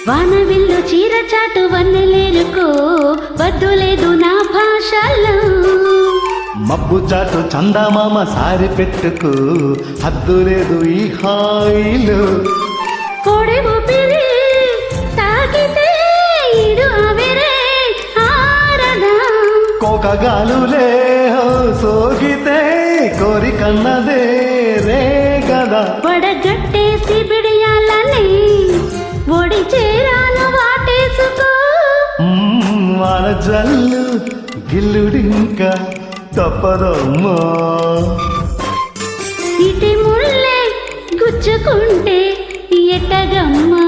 వానవిల్లు చీర చాటు వన్నెలేరుకో వద్దు లేదు నా భాషలో. మబ్బు చాటు చందమామ సారి పెట్టుకు హద్దు లేదు ఈ హాయిలో. కోడి ఊపిరి తాకితే ఇడు ఆవిరే ఆరదా. కోకగాలులే సోగితే కోరికన్నదే రే కదా. వడగట్టేసి బిడియాలని ఒడి చేరాను వాటేసుకో. వాన జల్లు గిల్లుడింకా తప్పదమ్మా. ఇటి ముళ్ళే గుచ్చుకుంటే ఎట్టగమ్మా.